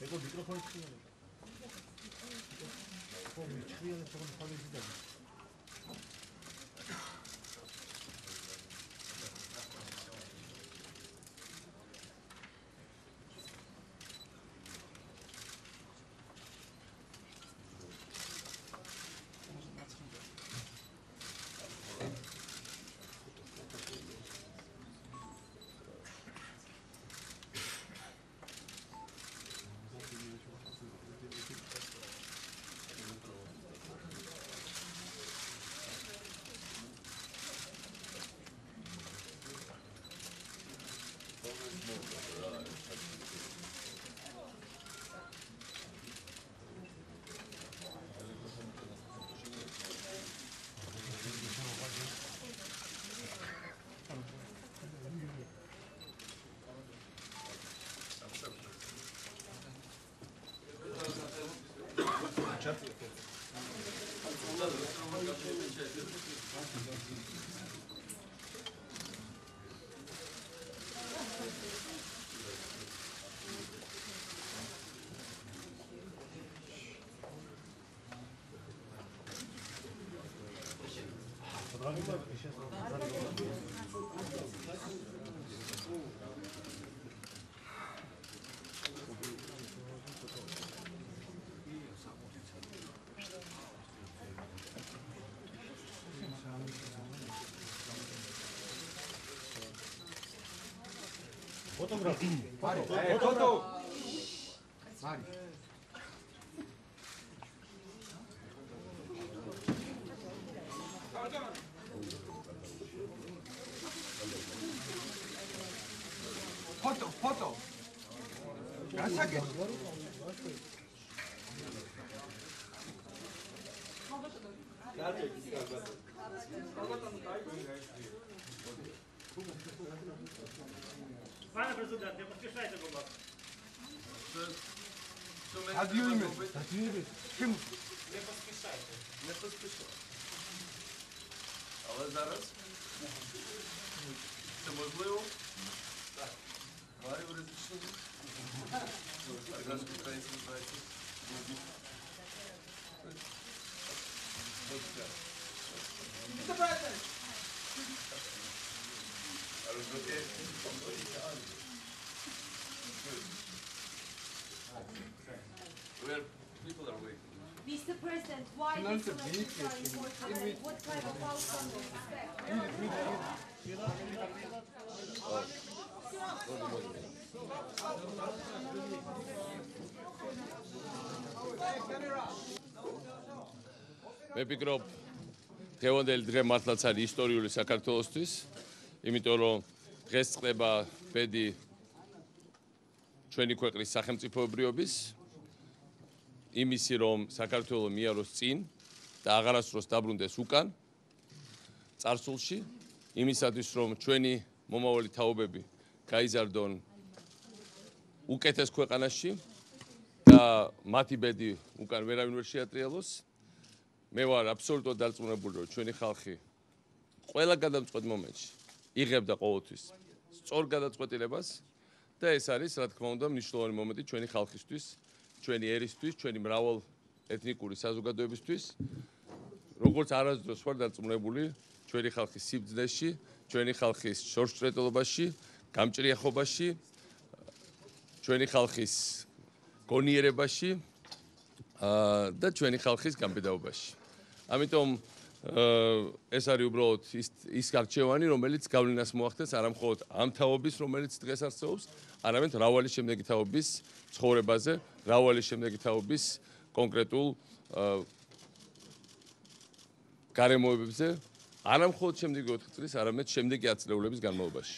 이거 미크로폰 치면 이거 미치리에 조금 걸리시다. Фотографии. Фото. Смотри. Фото. Красавец. Пане президент, не поспішайте, будь ласка. Ад'юйме. Чим? Не поспішайте. Не поспішайте. Але зараз це можливо? Так. Марію розрішення? Так, наш український знаєте. Where people are waiting. Mr. President, why this elections are important? What kind of outcome do you expect? მე ვფიქრობ, დღევანდელი დღე მართლაც არის ისტორიული საქართველოსთვის, იმიტომ რომ დღეს ხდება ბედი ჩვენი ქვეყნის სახელმწიფოებრიობის, იმისი რომ საქართველო მიაროს წინ და აღარასდროს დაბრუნდეს უკან წარსულში, იმისათვის რომ ჩვენი მომავალი თაობები გაიზარდონ უკეთეს ქვეყანაში და მათი ბედი უკან ვერავინ ვერ შეატრიალოს. მე ვარ აბსოლუტურად დარწმუნებული, რომ ჩვენი ხალხი ყველა გადამწყვეტ მომენტში იღებდა ყოველთვის სწორ გადაწყვეტილებას და ეს არის, რა თქმა უნდა, მნიშვნელოვანი მომენტი ჩვენი ხალხისთვის, ჩვენი ერისთვის, ჩვენი მრავალ ეთნიკური საზოგადოებისთვის, როგორც არასდროს ვარ დარწმუნებული ჩვენი ხალხის სიბრძნეში, ჩვენი ხალხის შორსჭრეტილობაში, გამჭრიახობაში, ჩვენი ხალხის გონიერებაში და ჩვენი ხალხის გამბედაობაში. ამიტომ ეს არის უბრალოდ ის გარჩევანი, რომელიც გავლენას მოახდენს არა მხოლოდ ამ თაობის, რომელიც დღეს არსებობს, არამედ მრავალი შემდეგი თაობის ცხოვრებაზე, მრავალი შემდეგი თაობის კონკრეტულ გარემოებებზე, არა მხოლოდ შემდეგი 4 წლის, არამედ შემდეგი ათწლეულების განმავლობაში.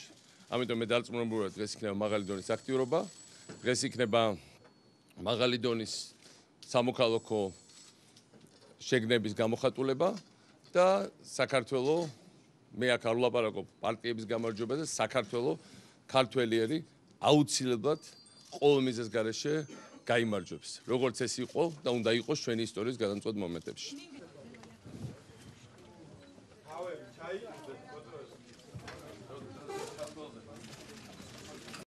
ამიტომ მე დარწმუნებული ვარ, დღეს იქნება მაღალი დონის აქტიურობა, დღეს იქნება მაღალი დონის სამოქალაქო შეგნების გამოხატულება და საქართველოს მე აქ არ ვლაპარაკობ პარტიების გამარჯვებაზე, საქართველოს ქართველიერი აუცილებლად ყოველ მიზეზს გარეშე გაიმარჯვებს. როგორც ეს იყო და უნდა იყოს ჩვენი ისტორიის გადამწყვეტ მომენტებში.